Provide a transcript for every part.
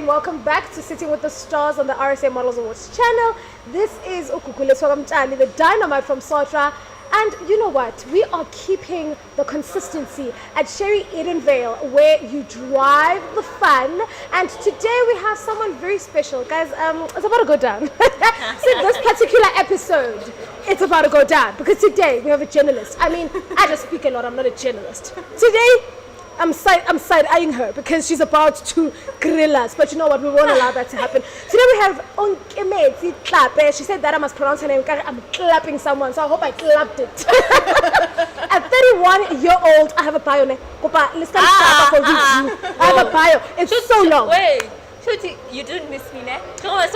welcome back to Sitting with the Stars on the RSA Model Awards channel. This is Ukukule Swagamchali, the dynamite from Sotra. And you know what? We are keeping the consistency at Sherry Edenvale, where you drive the fun. And today we have someone very special. Guys, it's about to go down. So this particular episode, it's about to go down. Because today we have a journalist. I mean, I just speak a lot. I'm not a journalist. Today, I'm side-eyeing her because she's about to grill us. But you know what? We won't allow that to happen. Today we have Onkemeti Klape. She said that I must pronounce her name. I'm clapping someone, so I hope I clapped it. At 31-year-old, I have a bio. Let's start for review. I have a bio. It's so long. Wait. You didn't miss me, ne? Listen, I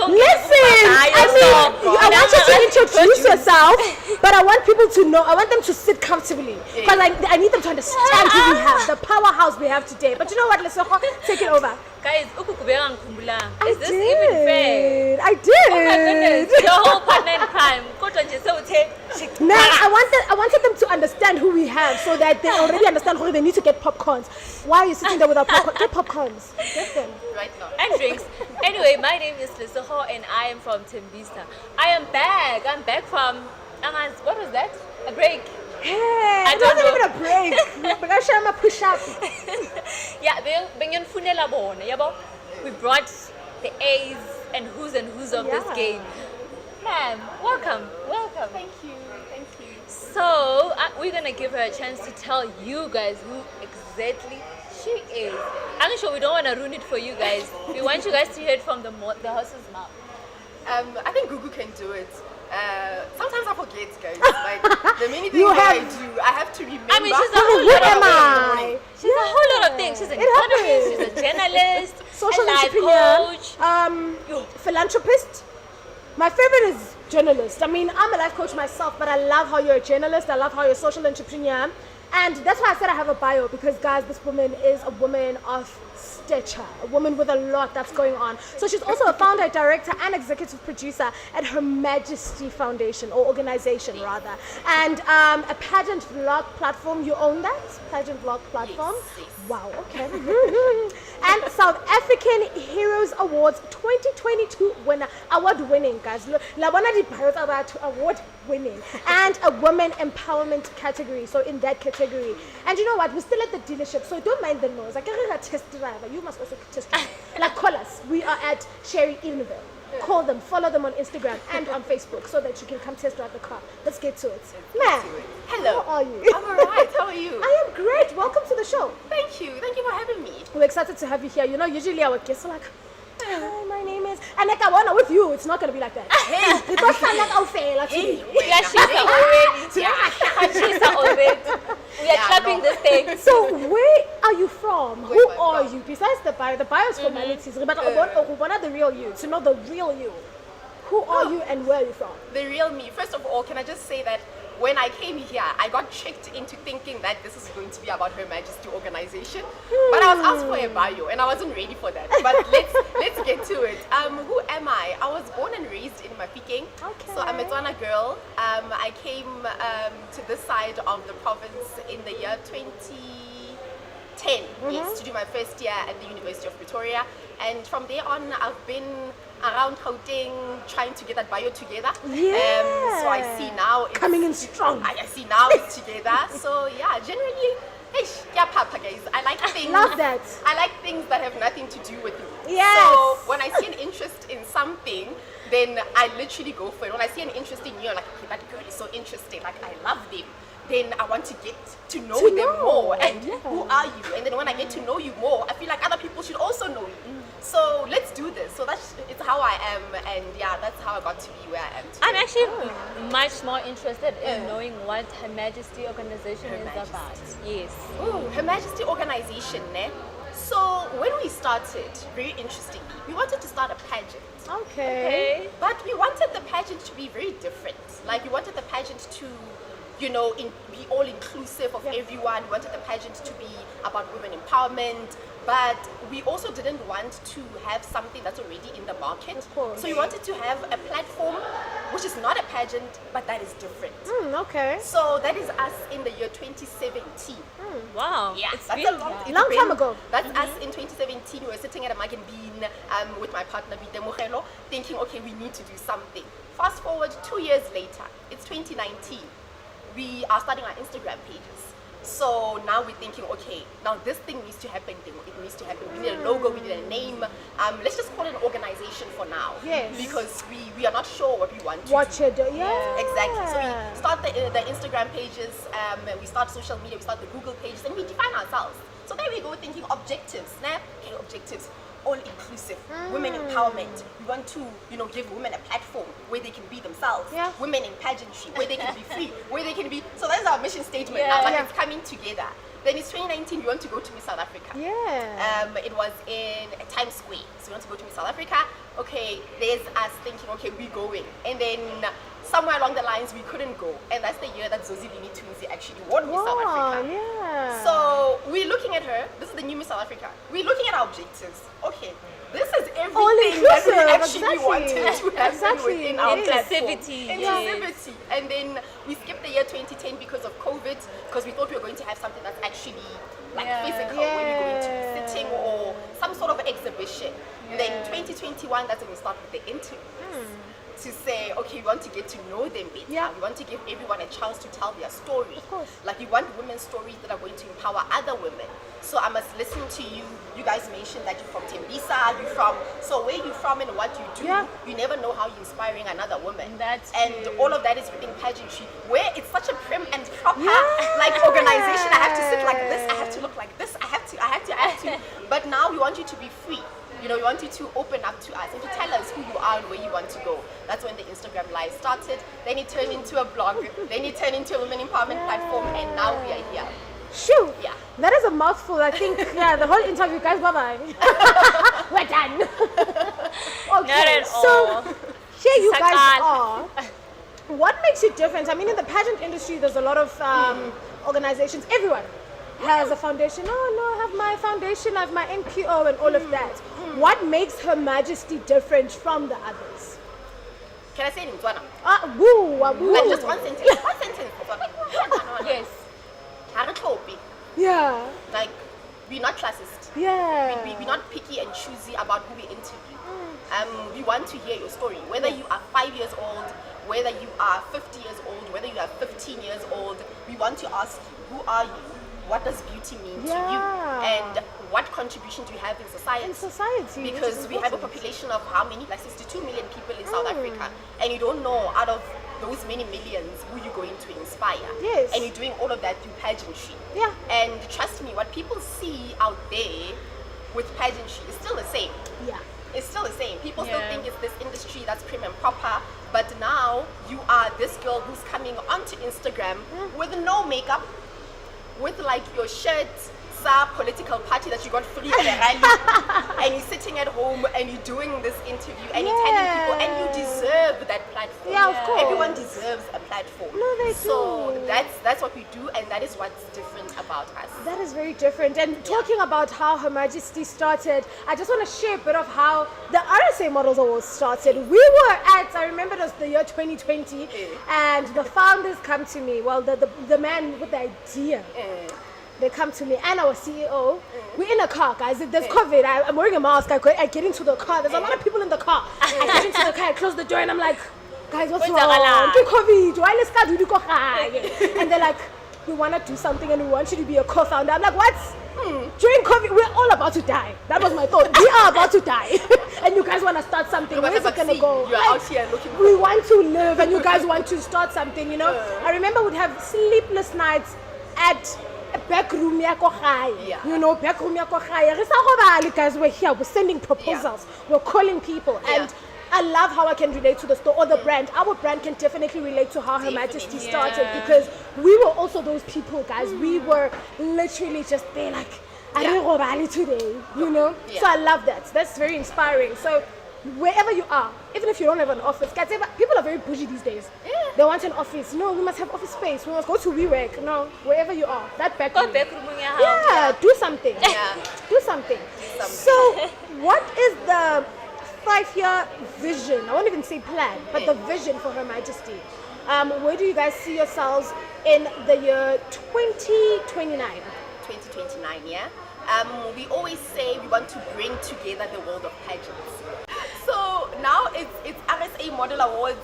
want you to introduce yourself, but I want people to know, I want them to sit comfortably, because I need them to understand who we have, the powerhouse we have today. But you know what, let's take it over. Guys, is this even fair? I did. Oh my goodness, your whole partner in crime. Now, I wanted them to understand who we have so that they already understand who they need to get popcorns. Why are you sitting there without popcorn? Get popcorns. Get them. Right now. And drinks. Anyway, my name is Lisoho and I am from Tembisa. I am back. I'm back from, what was that? A break. Hey, it wasn't even a break. Because I'm a push-up. Yeah, we brought the A's and who's of this game. Ma'am, welcome. Thank you. So, we're going to give her a chance to tell you guys who exactly she is. I'm sure we don't want to ruin it for you guys. We want you guys to hear it from the horse's mouth. I think Gugu can do it. Sometimes I forget, guys. Like the many things I do, I have to remember. I mean, she's a whole lot of things. She's an economist, she's a journalist, social a life coach, philanthropist. My favorite is journalist. I mean, I'm a life coach myself, but I love how you're a journalist. I love how you're a social entrepreneur. And that's why I said I have a bio, because guys, this woman is a woman of stature, a woman with a lot that's going on. So she's also a founder, director, and executive producer at her Majesty Foundation, or organization rather. And a pageant vlog platform. You own that? Pageant vlog platform? Yes. Wow, okay. And South African Heroes Awards 2022 winner, award-winning, guys. Award-winning. And a women empowerment category, so in that category. And you know what? We're still at the dealership, so don't mind the noise. Like, a test driver. You must also test drive. Like, call us. We are at Sherry Edenvale. Call them, follow them on Instagram and on Facebook so that you can come test drive the car. Let's get to it. Ma'am, hello. How are you? I'm alright. How are you? I am great. Welcome to the show. Thank you for having me. We're excited to have you here. You know, usually our guests are like, hi, my name is, and like I wanna with you, it's not gonna be like that. It does sound like I'll fail actually. Yeah, she's already. We are clapping this thing. So where are you from? Who are you? Besides the bio's formalities, but I want the real you, to know the real you. Who are you and where are you from? The real me. First of all, can I just say that when I came here, I got tricked into thinking that this is going to be about Her Majesty organization. But I was asked for a bio and I wasn't ready for that. But let's get to it. Who am I? I was born and raised in Mafikeng. Okay. So I'm a Tswana girl. I came to this side of the province in the year 2010, yes, to do my first year at the University of Pretoria. And from there on, I've been around Gauteng trying to get that bio together. Yeah. So I see now it's coming in strong. I see now it's together. So yeah, generally, guys, I like things. Love that. I like things that have nothing to do with me. Yes. So when I see an interest in something, then I literally go for it. When I see an interest in you, I'm like, okay, that girl is so interesting. Like, I love them. Then I want to get to know them more. And who are you? And then when I get to know you more, I feel like other people should also know you. So let's do this. So it's how I am, and yeah, that's how I got to be where I am today. I'm actually much more interested in knowing what Her Majesty organization is about. Yes. Oh, Her Majesty organization, ne? So when we started, very interestingly, we wanted to start a pageant. Okay. But we wanted the pageant to be very different. Like, we wanted the pageant to be all inclusive of everyone. We wanted the pageant to be about women empowerment, but we also didn't want to have something that's already in the market. Of course. So we wanted to have a platform which is not a pageant, but that is different. Okay. So that is us in the year 2017. Wow. Yeah, It's that's been a long, it's Long been- time ago. That's us in 2017. We were sitting at a Mug and Bean with my partner Bite Mogelo, thinking, okay, we need to do something. Fast forward 2 years later, it's 2019. We are starting our Instagram pages. So now we're thinking, okay, now this thing needs to happen. It needs to happen. We need a logo. We need a name. Let's just call it an organization for now. Yes. Because we are not sure what we want to do. Watch it. Yeah. Exactly. So we start the Instagram pages, we start social media, we start the Google pages, and we define ourselves. So there we go, thinking objectives. Okay, objectives, all inclusive, women empowerment. We want to, give women a platform where they can be themselves. Yeah. Women in pageantry, where they can be free, where they can be. So that's our mission statement now. Like Yeah. it's coming together. Then it's 2019. We want to go to Miss South Africa. Yeah. It was in Times Square. So we want to go to Miss South Africa. Okay, there's us thinking, okay, we're going. And then somewhere along the lines, we couldn't go. And that's the year that Zozibini Twinsie actually won Miss South Wow, Africa. yeah. So we're looking at her. This is the new Miss South Africa. We're looking at our objectives. Okay, this is All everything that we inclusive, actually exactly. wanted to happen Exactly. within our platform. Inclusivity, Inclusivity. And then we skipped the year 2010 because of COVID, because we thought we were going to have something that's actually like physical, where we're going to be sitting or some sort of exhibition. Then 2021, that's when we start with the interviews. To say, okay, we want to get to know them better. Yeah. We want to give everyone a chance to tell their story. Of course. Like we want women's stories that are going to empower other women. So I must listen to you. You guys mentioned that you're from Tembisa, so where you're from and what you do, Yeah. you never know how you're inspiring another woman. That's and true. all of that is within pageantry, where it's such a prim and proper Yeah. like organization. I have to sit like this, I have to look like this, I have to. But now we want you to be free. We want you to open up to us and to tell us who you are and where you want to go. That's when the Instagram Live started. Then it turned into a blog. Then it turned into a women empowerment platform. And now we are here. Shoo. Yeah. That is a mouthful. I think, the whole interview, guys, bye-bye. We're done. Okay, Not at so all. here you guys Sakal. are. What makes you different? I mean, in the pageant industry, there's a lot of organizations. Everyone has a foundation. Oh, no, I have my foundation, I have my NPO and all of that. What makes Her Majesty different from the others? Can I say it in Tswana? Woo, woo. Like just one sentence. One sentence. Yes. Ha re tlhope. Yeah. Like, we're not classist. Yeah. We're not picky and choosy about who we interview. We want to hear your story. Whether you are 5 years old, whether you are 50 years old, whether you are 15 years old, we want to ask you, who are you? What does beauty mean to you? And what contribution do you have in society? In society. Because we have a population of how many? Like 62 million people in South Africa. And you don't know out of those many millions who you're going to inspire. Yes. And you're doing all of that through pageantry. Yeah. And trust me, what people see out there with pageantry is still the same. Yeah. It's still the same. People still Yeah. think it's this industry that's prim and proper. But now you are this girl who's coming onto Instagram with no makeup, with like your shirt, sa political party that you got free at a rally, and you're sitting at home and you're doing this interview and you're telling people, and you deserve that platform. Yeah, of course. Everyone deserves a platform. No, they So do. that's what we do, and that is what's different about us. That is very different. And talking about how Her Majesty started, I just want to share a bit of how the RSA Models Awards started. We were I remember it was the year 2020, and the founders come to me, well, the man with the idea. They come to me and our CEO. We're in a car, guys. If there's COVID, I'm wearing a mask. I get into the car. There's a lot of people in the car. I get into the car, I close the door, and I'm like, guys, what's wrong? Do COVID? Why let's go do the And they're like, we want to do something and we want you to be a co-founder. I'm like, what? During COVID, we're all about to die. That was my thought. We are about to die. And you guys want to start something. Where is it going to go? You're out here looking We want to live and you guys want to start something, I remember we'd have sleepless nights at a back room ya ko gae. Yeah. Back room ya ko gae. Re sa robale, guys, we're here, we're sending proposals, we're calling people. And I love how I can relate to the store or the brand. Our brand can definitely relate to how Her Majesty started, because we were also those people, guys. We were literally just there like, I don't robale today, So I love that. That's very inspiring. So wherever you are, even if you don't have an office, guys, people are very bougie these days. Yeah. They want an office. No, we must have office space. We must go to WeWork. No, wherever you are, that back Go room. back room in your house. Yeah, do something. Yeah. Do something. So, what is the 5-year vision? I won't even say plan, but the vision for Her Majesty. Where do you guys see yourselves in the year 2029? 2029, yeah. We always say we want to bring together the world of pageants. So now it's RSA Model Awards.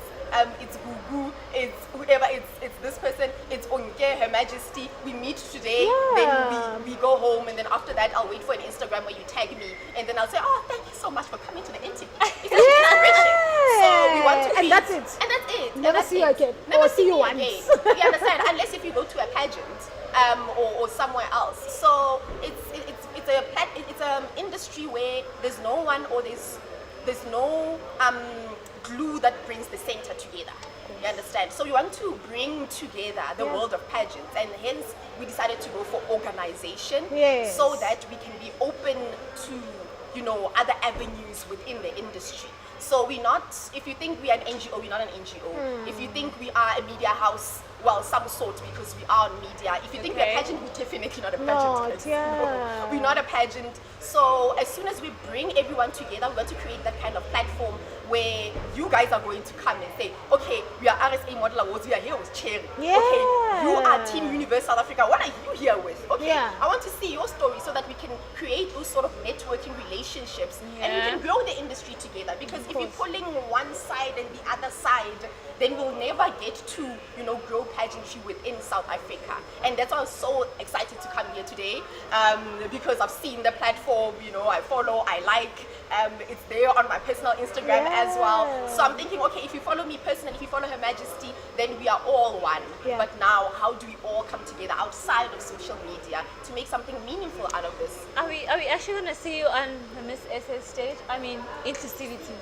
It's Gugu, it's whoever, it's this person, it's Onke, Her Majesty. We meet today, then we go home, and then after that I'll wait for an Instagram where you tag me, and then I'll say, oh, thank you so much for coming to the interview. It's such an enriching. So we want to And that's it. And that's it. Never And that's see you it. again. Never Or see you me once. again. You understand? Unless if you go to a pageant or somewhere else. So it's an industry where there's no one or there's no glue that brings the center together. You understand? So we want to bring together the world of pageants, and hence we decided to go for organization, Yes. so that we can be open to, you know, other avenues within the industry. So we're not, if you think we are an NGO, we're not an NGO. If you think we are a media house, well, some sort, because we are on media. If you think we're a pageant, we're definitely not a pageant. Not, guys. yeah. No, we're not a pageant. So as soon as we bring everyone together, we're going to create that kind of platform where you guys are going to come and say, okay, we are RSA Model Awards, we are here with Cherry. Yeah. Okay, you are Team Universe South Africa, what are you here with? Okay, Yeah. I want to see your story so that we can create those sort of networking relationships and we Yeah. can grow the industry together. Because if you're pulling one side and the other side, then we'll never get to, you know, grow pageantry within South Africa. And that's why I'm so excited to come here today, because I've seen the platform, you know, I follow, I like, it's there on my personal Instagram as well. So I'm thinking, okay, if you follow me personally, if you follow Her Majesty, then we are all one. Yeah. But now, how do we all come together outside of social media to make something meaningful out of this? Are we actually gonna see you on the Miss SA stage? I mean, inclusivity.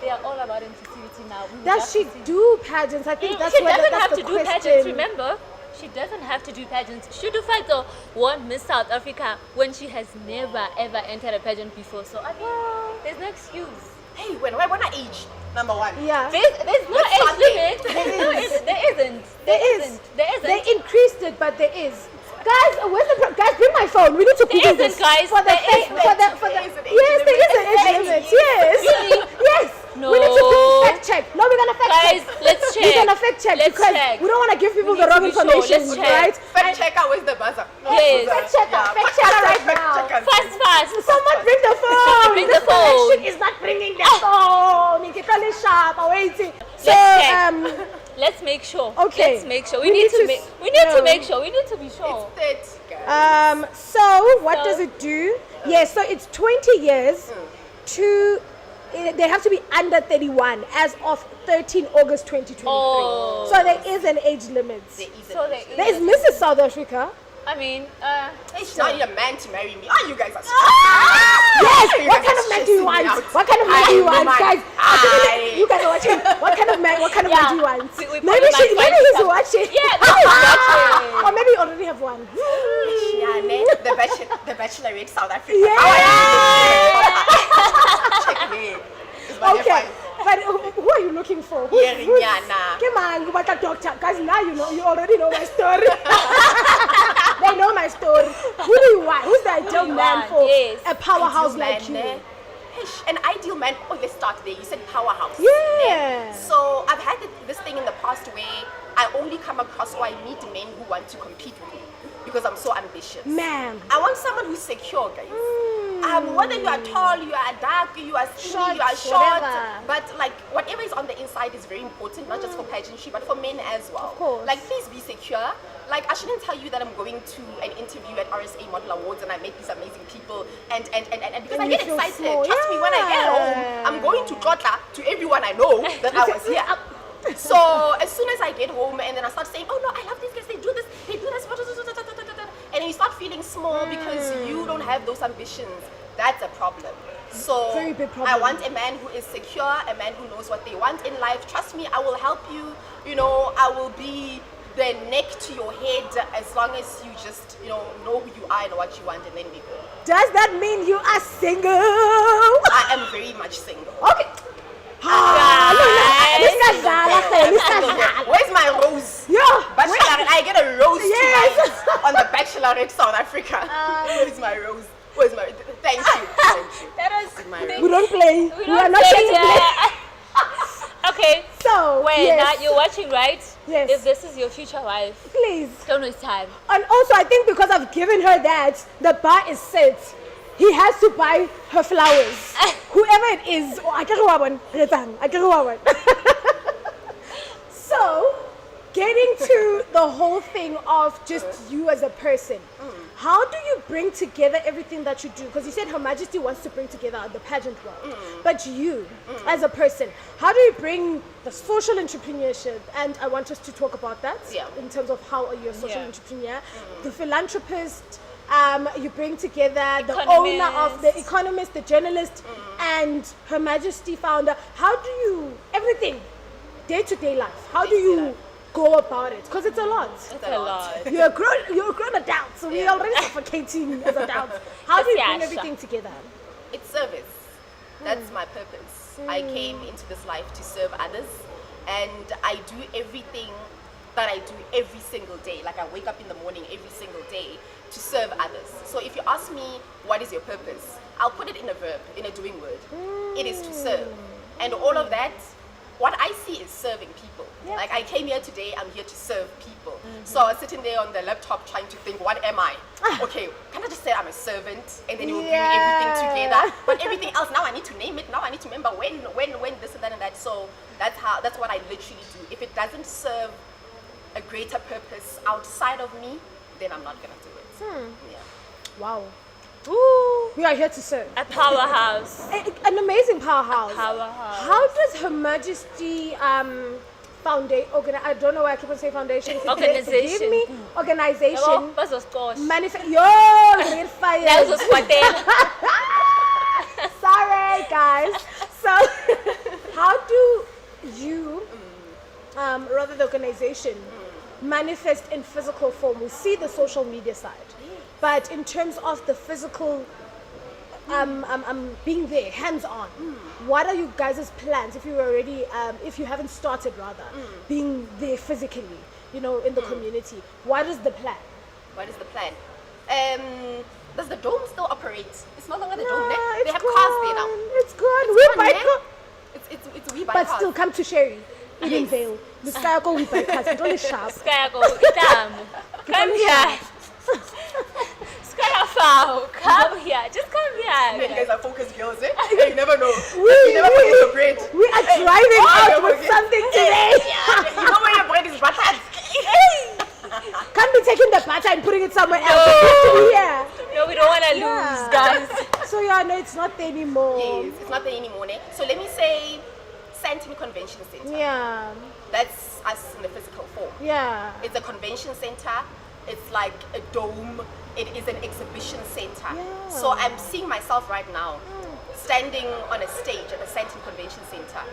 They are all about inclusivity now. We would love Does she to see- do pageants? I think that's she where doesn't that's have the to do question. pageants, remember? She doesn't have to do pageants. She do Facto won Miss South Africa when she has never ever entered a pageant before. So I mean, there's no excuse. Hey, when I age, number one. Yeah. There's no Let's age start limit. there. No, there isn't. There is. There isn't. They increased it, but there is. Guys, where's the guys? Bring my phone. We need to Google isn't, this. guys. For the There fa- isn't. for the for the There is an age yes, there is an limit. age limit. Yes. Really? Yes. No. We need to do fact check. No, we're gonna fact Guys, check. let's check. We're gonna fact check Let's because check. we don't want to give people We the need to wrong be sure. information, Let's check. right? Fact checker, where's the buzzer? Yes. Fact checker, fact checker right now. Fast. Someone bring the phone. Bring This the phone. connection is not bringing the phone. It's really sharp. I'm waiting. So Let's check. Let's make sure. Okay. Let's make sure. We We need need to to make. s- We need no. to make sure. We need to be sure. It's 30, guys. So what So- does it do? Yes, so it's 20 years to they have to be under 31 as of 13 August 2023. Oh. So there is an age limit. So There is Mrs. South Africa. I mean, It's not a man to marry me. Oh, you guys are Yes. You What guys kind are of man do you stressing me want? out. What kind of man do you I know want, my- guys? You guys are watching. What kind of man? What kind of man Yeah. do you want? We Maybe probably might maybe find he's some- watching. Yeah, maybe he's watching. Or maybe you already have one. Yeah, the Bachelorette South Africa. Yeah. Check me. It's my Okay, fine. but who are you looking for? Yeah, Rihanna. Come on, you want a doctor? Guys, now you know. You already know my story. They know my story. Who do you want? Who's the ideal you man want? for Yes. a powerhouse Ideal like man, you? An ideal man. Oh, let's start there. You said powerhouse. Yeah. So I've had this thing in the past where I only come across or I meet men who want to compete with me because I'm so ambitious. Man. I want someone who's secure, guys. Whether you are tall, you are dark, you are skinny, Short, you are short, whatever. but like whatever is on the inside is very important, not just for pageantry, but for men as well. Of course. Like, please be secure. Like, I shouldn't tell you that I'm going to an interview at RSA Model Awards and I met these amazing people and because And I you get feel excited. small. Trust me, when I get home, I'm going to Kotla to everyone I know that I was here. So as soon as I get home and then I start saying, oh no, I love these guys, they do this, and then you start feeling small because you don't have those ambitions. That's a problem. So Very big problem. I want a man who is secure, a man who knows what they want in life. Trust me, I will help you. You know, I will be the neck to your head as long as you just, know who you are and what you want, and then we go. Does that mean you are single? I am very much single. Okay. Where's my rose? Yeah. Bachelorette, I get a rose Yes. tonight on the Bachelorette South Africa. Where's my rose? Where's my? Thank you. Thank you. That was My quick. We don't play. We We are don't not play here to play. here. Okay. So, Wait, yes. now you're watching, right? Yes. If this is your future wife, Please. don't waste time. And also, I think because I've given her that, the bar is set. He has to buy her flowers. Whoever it is. Oh, I can't remember. I can't remember. So, getting to the whole thing of just you as a person, how do you bring together everything that you do? Because you said Her Majesty wants to bring together the pageant world, but you as a person, how do you bring the social entrepreneurship? And I want us to talk about that in terms of how you're a social entrepreneur, the philanthropist. You bring together the owner of the economist, the journalist, and Her Majesty founder. How do you everything day-to-day life? How do you go about it? Because it's a lot. It's a lot. You're a grown adult, so we're already suffocating as adults. How do you bring Yeah, everything together? It's service. That's my purpose. I came into this life to serve others, and I do everything that I do every single day. Like I wake up in the morning every single day to serve others. So if you ask me what is your purpose, I'll put it in a verb, in a doing word. It is to serve. And all of that, what I see is serving people. Like I came here today, I'm here to serve people. So I was sitting there on the laptop trying to think, what am I? Okay, can I just say I'm a servant, and then you will bring everything together? But everything else, now I need to name it. Now I need to remember when, this and that and that. So that's what I literally do. If it doesn't serve a greater purpose outside of me, then I'm not gonna do it. Yeah. Wow. Ooh, We are here to serve. a powerhouse. An amazing powerhouse. Powerhouse. How does Her Majesty foundation, I don't know why I keep on saying foundation. Organization. Give me organization. Yabo, bazosqosha. You're fired. Bazosquatela. Sorry, guys. So, how do you, rather the organization, manifest in physical form? We see the social media side, but in terms of the physical, being there, hands-on. What are you guys' plans if you already, if you haven't started rather, being there physically, in the community? What is the plan? What is the plan? Does the dome still operate? It's no longer the dome. It's They have gone. cars there now. It's gone. It's We gone, buy yeah? cars. It's we buy But cars. still, come to Sherry. Even Yes. Vale. The sky go we buy cars. It's only sharp. Skyago, itamu. Come here. Skyafao, come here. Just come You here. guys are focused girls, eh? You never know. You never forget your bread. We are driving out never with forget. something today. You know where your bread is buttered. Can't be taking the butter and putting it somewhere else. It has to be here. No, we don't want to Yeah. lose, guys. So no, it's not there anymore. Yes, it's not there anymore. Eh? So let me say, Sandton Convention Center. Yeah. That's us in the physical form. Yeah. It's a convention center. It's like a dome. It is an exhibition center. Yeah. So I'm seeing myself right now standing on a stage at the Sandton Convention Center,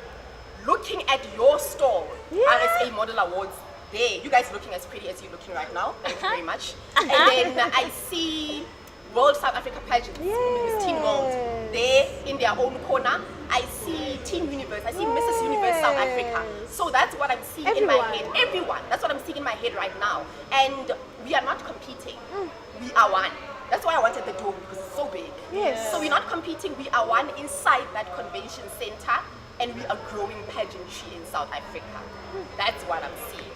looking at your stall, Yeah. RSA Model Awards. There, you guys looking as pretty as you're looking right now. Thank you very much. And then I see World South Africa pageants, Miss Teen World. There in their own corner, I see Teen Universe. I see Mrs. Universe South Africa. So that's what I'm seeing in my head. Everyone. That's what I'm seeing in my head right now. And we are not competing. We are one. That's why I wanted the dome, because it's so big. Yes. So we're not competing. We are one inside that convention center, and we are growing pageantry in South Africa. That's what I'm seeing.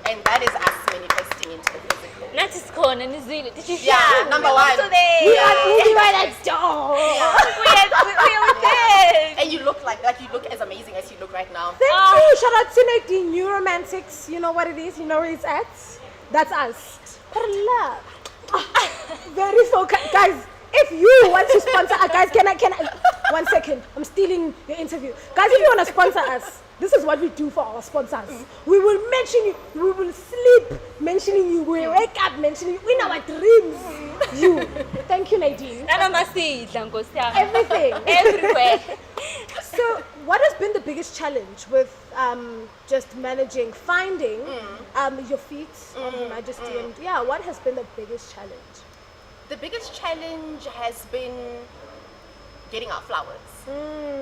And that is us manifesting into the physical. Nathi sikhona nizwile. Did you hear? Yeah, number We're one. also there. We are moving right next door. We are there. And you look like you look as amazing as you look right now. Thank you. Shout out to the New Romantics. You know what it is? You know where it's at? That's us. But love. Very focused. Guys, if you want to sponsor us, guys, can I 1 second. I'm stealing your interview. Guys, if you want to sponsor us, this is what we do for our sponsors. We will mention you. We will sleep mentioning you. We wake up mentioning you in our dreams. You. Thank you, Nadine. Nanamasida, Nkosi yami. Everything. Everywhere. So, what has been the biggest challenge with just managing, finding your feet on Her Majesty? And what has been the biggest challenge? The biggest challenge has been getting our flowers.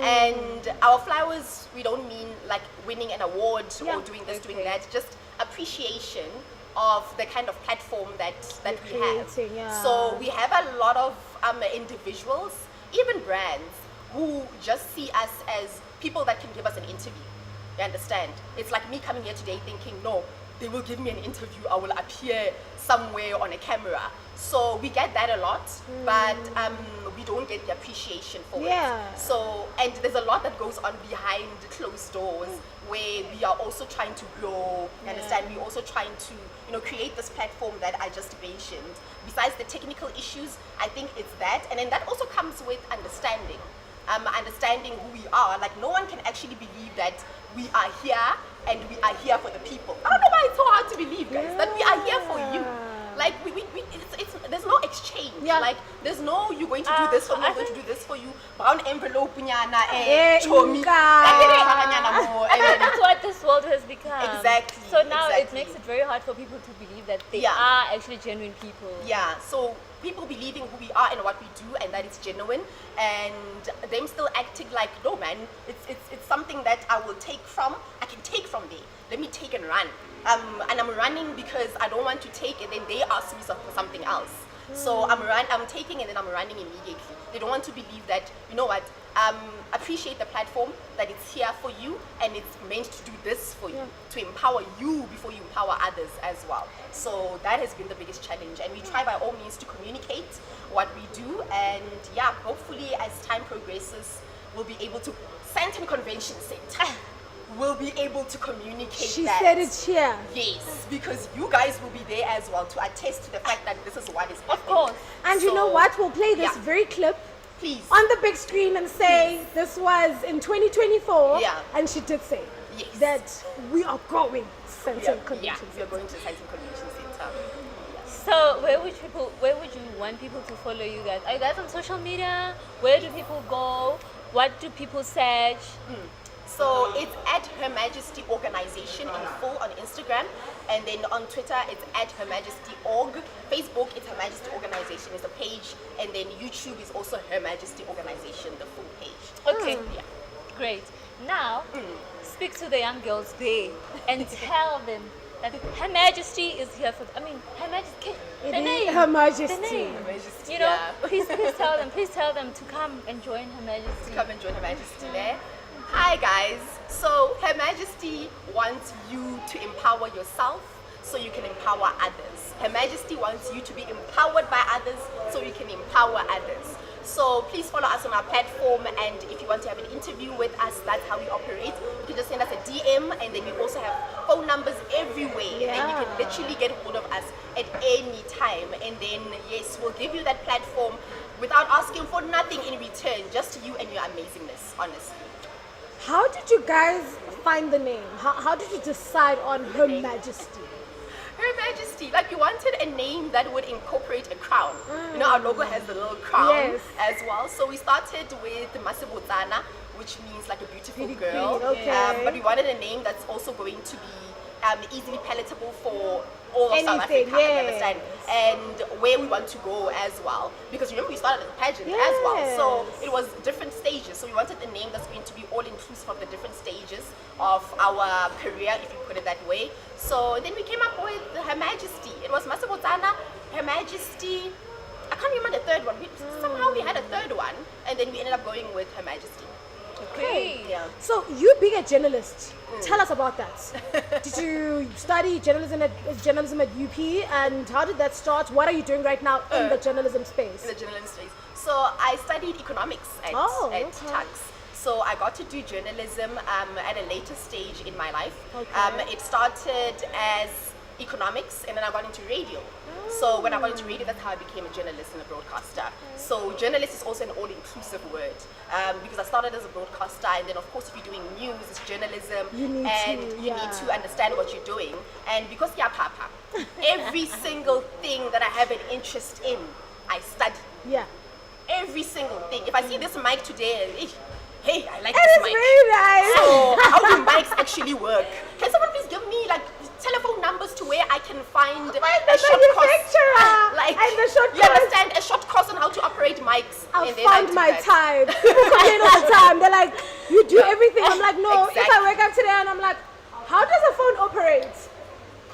And our flowers, we don't mean like winning an award or doing this, doing that, just appreciation of the kind of platform that we have. So we have a lot of individuals, even brands, who just see us as people that can give us an interview. You understand? It's like me coming here today thinking, no, they will give me an interview, I will appear somewhere on a camera. So we get that a lot, but we don't get the appreciation for it. So, and there's a lot that goes on behind closed doors where we are also trying to grow, you understand? We're also trying to, you know, create this platform that I just mentioned. Besides the technical issues, I think it's that. And then that also comes with understanding. Understanding who we are. Like, no one can actually believe that we are here and we are here for the people. I don't know why it's so hard to believe, guys, that we are here for you. Like, there's no exchange. Like, there's no, you're going to do this for me, I'm going to do this for you. Brown envelope, nyana, chomi. That's what this world has become. Exactly. So now it makes it very hard for people to believe that they are actually genuine people. Yeah, so people believing who we are and what we do and that it's genuine, and them still acting like, no man, it's something that I can take from there. Let me take and run. And I'm running because I don't want to take and then they ask me for something else. So I'm taking and then I'm running immediately. They don't want to believe that, you know what, appreciate the platform, that it's here for you and it's meant to do this for you, to empower you before you empower others as well. So that has been the biggest challenge, and we try by all means to communicate what we do, and hopefully as time progresses, we'll be able to, Sandton Convention Center, we'll be able to communicate She that. said it here. Yes, because you guys will be there as well to attest to the fact that this is what is happening. Of course. And you know what? We'll play this very clip please on the big screen and say this was in 2024. And she did say that we are going to Sandton Convention we are going to Sandton Convention Center. So where would you want people to follow you guys? Are you guys on social media? Where do people go? What do people search? So it's at Her Majesty Organization in full on Instagram, and then on Twitter it's at Her Majesty Org. Facebook it's Her Majesty Organization is the page, and then YouTube is also Her Majesty Organization, the full page. Okay, great. Now speak to the young girls there and tell them that Her Majesty is here for. Her Majesty. The name. Her Majesty. The name. Her Majesty, you know, please tell them to come and join Her Majesty. Come and join Her Majesty there. Hi guys, so Her Majesty wants you to empower yourself so you can empower others. Her Majesty wants you to be empowered by others so you can empower others. So please follow us on our platform, and if you want to have an interview with us, that's how we operate. You can just send us a DM, and then we also have phone numbers everywhere, and then you can literally get hold of us at any time. And then yes, we'll give you that platform without asking for nothing in return, just you and your amazingness, honestly. How did you guys find the name? How did you decide on Her Majesty? Her Majesty, like we wanted a name that would incorporate a crown. You know, our logo has the little crown as well. So we started with Masibotsana, which means like a beautiful girl. But we wanted a name that's also going to be easily palatable for all of South Africa, you understand? And where we want to go as well. Because remember, we started as a pageant as well. So it was different stages. So we wanted a name that's going to be all inclusive of the different stages of our career, if you put it that way. So then we came up with Her Majesty. It was Masibotsana, Her Majesty. I can't remember the third one. Somehow we had a third one, and then we ended up going with Her Majesty. Okay. So you being a journalist, tell us about that. Did you study journalism at UP, and how did that start? What are you doing right now in the journalism space? In the journalism space. So I studied economics at Tuks. So I got to do journalism at a later stage in my life. It started as economics, and then I got into radio. So when I got into radio, that's how I became a journalist and a broadcaster. So journalist is also an all-inclusive word, because I started as a broadcaster, and then of course if you're doing news, it's journalism, you need to understand what you're doing. And because papa, every single thing that I have an interest in, I study. Every single thing. If I see this mic today, hey, I like this mic. It's very nice. So how do mics actually work? Can someone please give me like telephone numbers to where I I can find the a short course. manufacturer Like, and the short you course. understand? A short course on how to operate mics. I and then I found do my that. time. People complain all the time. They're like, you do everything. I'm like, no. If I Exactly. wake up today and I'm like, how does a phone operate?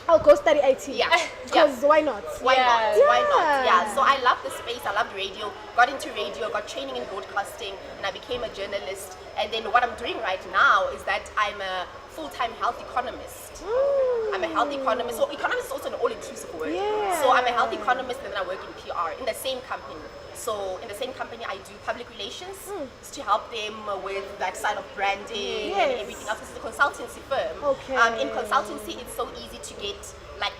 I'll go study IT. Yeah. Because why not? Why Yeah. not? Why not? Yeah. Yeah. So I love the space. I loved radio. Got into radio. Got training in broadcasting, and I became a journalist. And then what I'm doing right now is that I'm a full-time health economist. I'm a health economist. So economist is also an all-inclusive word. Yeah. So I'm a health economist, and then I work in PR in the same company. So in the same company, I do public relations to help them with that side of branding and Yes. everything else. This is a consultancy firm. Okay. In consultancy, it's so easy to get like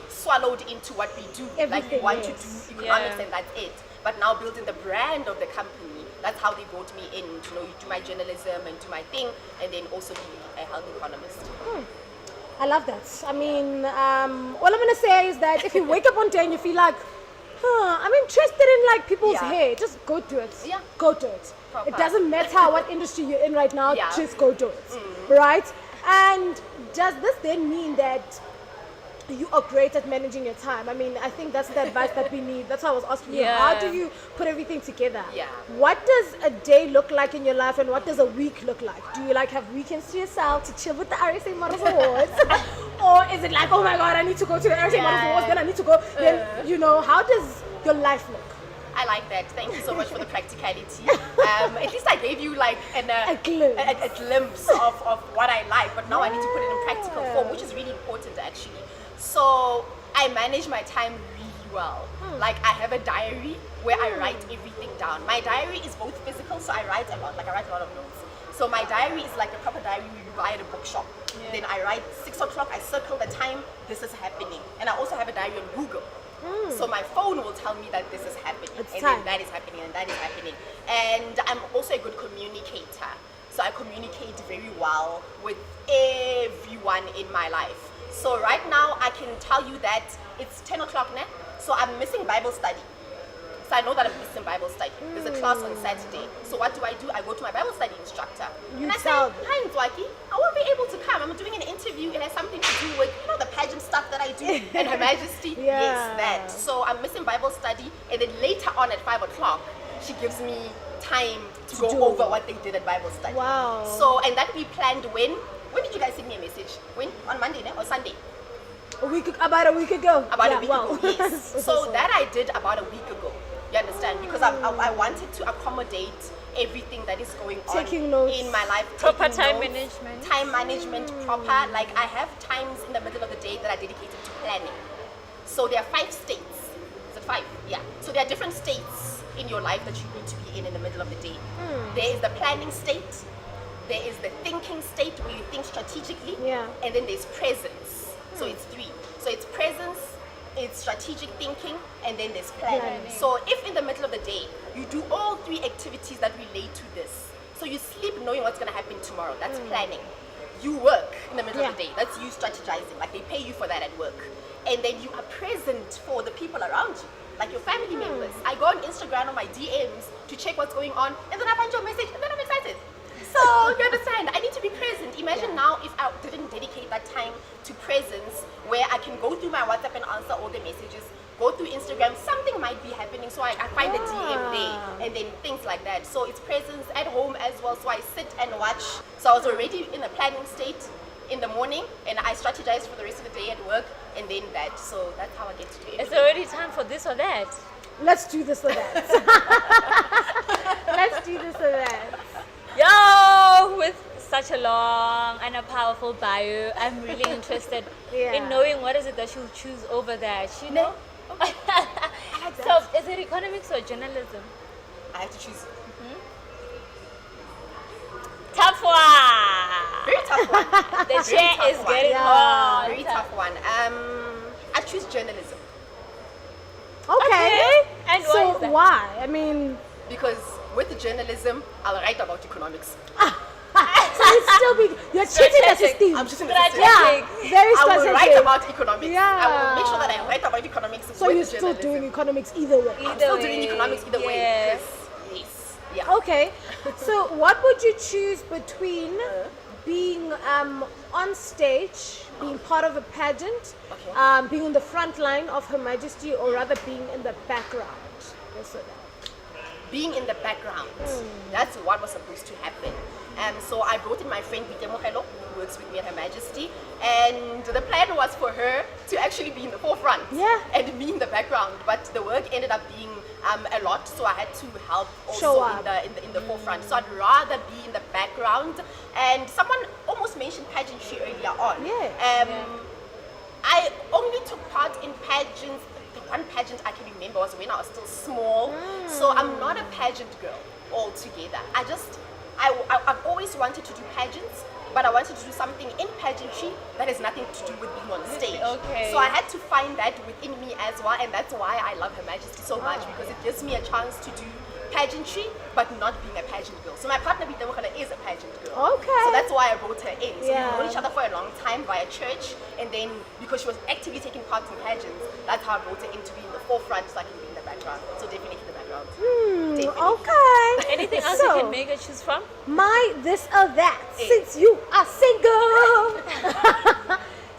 swallowed into what we do. Like we Everything, want yes. to do economics Yeah. and that's it. But now building the brand of the company, that's how they brought me in. You know, do my journalism and do my thing, and then also be a health economist. I love that. I mean, all I'm gonna say is that if you wake up one day and you feel like, I'm interested in like people's Yeah. hair, just go do it. Yeah. Go do it. Proper. It doesn't matter what industry you're in right now, Yeah. just go do it. Right? And does this then mean that you are great at managing your time? I mean, I think that's the advice that we need. That's why I was asking you, Yeah. how do you put everything together? Yeah. What does a day look like in your life and what does a week look like? Do you like have weekends to yourself to chill with the RSA Model Awards? Or is it like, oh my God, I need to go to the RSA Model Yeah. Awards, then I need to go, then, you know, how does your life look? I like that. Thank you so much for the practicality. At least I gave you like A glimpse. a glimpse of what I like, but now I need to put it in practical form, which is really important actually. So I manage my time really well. Like I have a diary where I write everything down. My diary is both physical, so I write a lot. Like I write a lot of notes. So my diary is like a proper diary you buy at a bookshop. Then I write 6 o'clock. I circle the time. This is happening, and I also have a diary on Google. So my phone will tell me that this is happening, It's and time. then that is happening, and that is happening. And I'm also a good communicator. So I communicate very well with everyone in my life. So right now I can tell you that it's 10 o'clock now. So I'm missing Bible study. So I know that I'm missing Bible study. There's a class on Saturday. So what do? I go to my Bible study instructor. You and I say, tell them. hi Nzwaki, I won't be able to come. I'm doing an interview. It has something to do with, you know, the pageant stuff that I do and Her Majesty. Yeah. Yes, that. So I'm missing Bible study. And then later on at 5 o'clock, she gives me time to go do. over what they did at Bible study. Wow. So, and that we planned when? When did you guys send me a message? When? On Monday or Sunday? About a week ago. About Yeah, a week wow. ago, yes. So that I did about a week ago. You understand? Because I wanted to accommodate everything that is going on Taking notes. in my life. Proper taking time notes, management. Time management proper. Like I have times in the middle of the day that are dedicated to planning. So there are 5 states. Is it 5? Yeah. So there are different states in your life that you need to be in the middle of the day. There is the planning state. There is the thinking state where you think strategically. Yeah. And then there's presence. So it's 3. So it's presence, it's strategic thinking, and then there's planning. Planning. So if in the middle of the day you do all 3 activities that relate to this, so you sleep knowing what's going to happen tomorrow, that's planning. You work in the middle of the day, that's you strategizing, like they pay you for that at work. And then you are present for the people around you, like your family members. I go on Instagram on my DMs to check what's going on, and then I find your message, and then I'm excited. So you understand, I need to be present. Imagine now if I didn't dedicate that time to presence where I can go through my WhatsApp and answer all the messages, go through Instagram, something might be happening, so I find the DM there, and then things like that. So it's presence at home as well, so I sit and watch. So I was already in a planning state in the morning, and I strategized for the rest of the day at work, and then that. So that's how I get to do It's it. already time for this or that. Let's do this or that. Let's do this or that. Yo, with such a long and a powerful bio, I'm really interested Yeah. in knowing what is it that you'll choose over that, you know? So, is it economics or journalism? I have to choose. Tough one! Very tough one. The chair tough is one. getting Yeah. hot. Very tough one. I choose journalism. Okay. And why So is that? why? I mean, Because with the journalism, I'll write about economics. so it's still be you're cheating the Strategic. system. I'm cheating the Strategic. system. Yeah, very I will strategic. write about economics. Yeah. I will make sure that I write about economics So with you're still journalism. doing economics either way. I'm still doing economics either way. Yes. Yes. Yeah. Okay. So what would you choose between being on stage being part of a pageant, Okay. being in the front line of Her Majesty, or rather being in the background? Also that. Being in the background. That's what was supposed to happen. And so I brought in my friend Vite Mogelo, who works with me at Her Majesty, and the plan was for her to actually be in the forefront and me in the background. But the work ended up being a lot, so I had to help Show also up. in the forefront. So I'd rather be in the background. And someone almost mentioned pageantry earlier on. I only took part in pageants. The one pageant I can remember was when I was still small. So I'm not a pageant girl altogether. I've always wanted to do pageants, but I wanted to do something in pageantry that has nothing to do with being on stage. Okay. So I had to find that within me as well, and that's why I love Her Majesty so much, because it gives me a chance to do pageantry, but not being a pageant girl. So my partner Vita Mokhala is a pageant girl. Okay. So that's why I brought her in. So Yeah. we've known each other for a long time via church, and then because she was actively taking part in pageants, that's how I brought her in to be in the forefront so I can be in the background. So definitely the background. Definitely. Okay. Anything else So, you can make her choose from? My this or that, since you are single.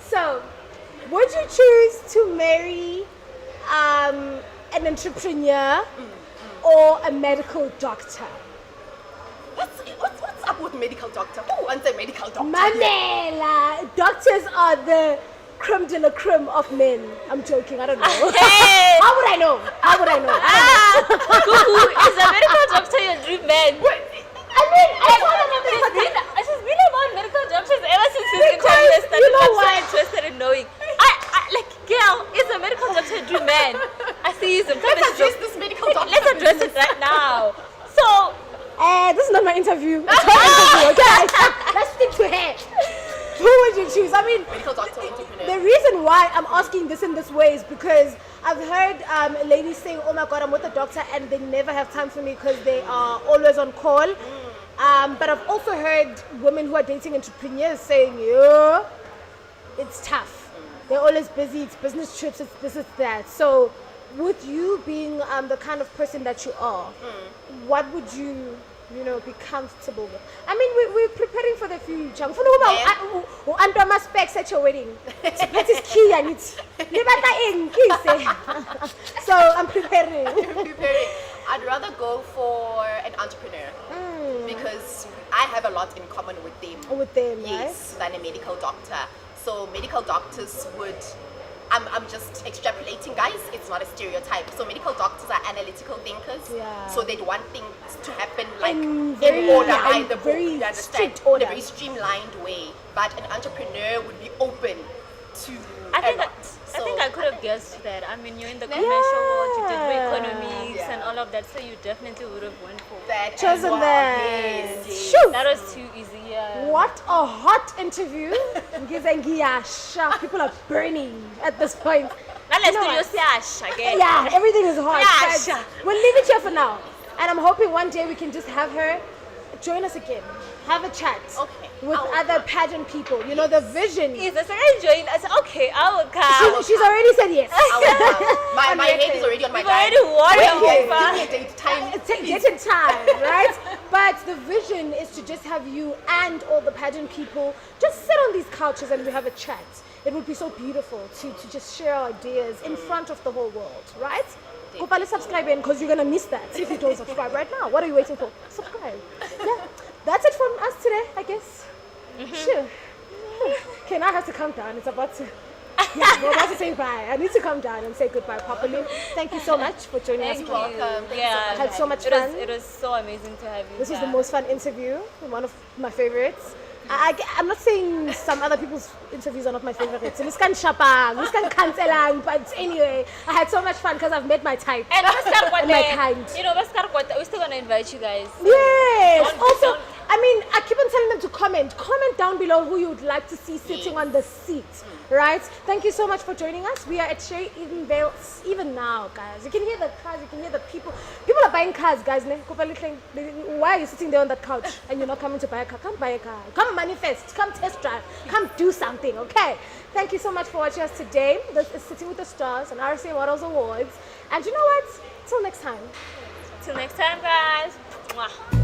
So, would you choose to marry an entrepreneur or a medical doctor? What's up with medical doctor? Who wants a medical doctor? Manela, doctors are the creme de la creme of men. I'm joking, I don't know. Hey! How would I know? How would I know? Cuckoo, is a medical doctor your dream man? I mean, I told him She's been about medical doctors ever since she's been Because, interested. you know I'm so what? interested in knowing. Like, girl, is a medical doctor your dream man? I see you. Let's address this medical doctor. Let's address it right now. So, this is not my interview. It's her interview, okay? Let's stick to her. Who would you choose? I mean, Medical doctor, entrepreneur. the reason why I'm asking this in this way is because I've heard ladies saying, oh my God, I'm with the doctor, and they never have time for me because they are always on call. But I've also heard women who are dating entrepreneurs saying, yeah, it's tough. They're always busy, it's business trips, it's this, it's that. So with you being the kind of person that you are, what would you be comfortable with? I mean, we're preparing for the future. Under my specs at your wedding. That is key, and it's so I'm preparing. I'd rather go for an entrepreneur because I have a lot in common with them. With them, Yes, than a medical doctor. So medical doctors would, I'm just extrapolating, guys. It's not a stereotype. So medical doctors are analytical thinkers. Yeah. So they'd want things to happen like In in very- order, yeah, by in the book. very You understand? strict order. In a very streamlined way. But an entrepreneur would be open to I think a lot. I think I could have guessed that. I mean, you're in the commercial world, you did economics Yeah. and all of that, so you definitely would have went for that as Chosen well. that. Yes, yes. Shoot. that. Was too easy. Yeah. What a hot interview. People are burning at this point. Now let's You know do your what? sash again. Yeah, everything is hot. Yeah, but sure. we'll leave it here for now. And I'm hoping one day we can just have her join us again. Have a chat Okay. with I'll other come. pageant people. You know, the vision. Is the second join? I said, okay, I will come. She's already said yes. My head is already on my You've already diary. won Wait, your yes, offer. give me a date time. Get in time, right? But the vision is to just have you and all the pageant people just sit on these couches and we have a chat. It would be so beautiful to just share our ideas in front of the whole world, right? Go follow, subscribe because you're gonna miss that if you don't subscribe right now. What are you waiting for? Subscribe. Yeah, that's it from us today, I guess. Sure. Okay, now I have to calm down. It's about to. Yeah, we're about to say bye. I need to calm down and say goodbye properly. Thank you so much for joining us. Thank today. you. welcome. Thank you so Yeah, much. I had so much it fun. was so amazing to have you. This was here. the most fun interview, one of my favorites. I'm not saying some other people's interviews are not my favorites. This can shapang, this can cancelang, but anyway, I had so much fun because I've met my type. And And my kind. you know, we're still gonna invite you guys. Yes. Don't- Also, don't- I mean, I keep on telling them to comment. Comment down below who you would like to see sitting on the seat. Right? Thank you so much for joining us. We are at Sherry Edenvale even now, guys. You can hear the cars, you can hear the people. People are buying cars, guys. Why are you sitting there on that couch and you're not coming to buy a car? Come buy a car. Come manifest. Come test drive. Come do something, okay? Thank you so much for watching us today. This is Sitting with the Stars on RSA Model Awards. And you know what? Till next time. Till next time, guys. Mwah.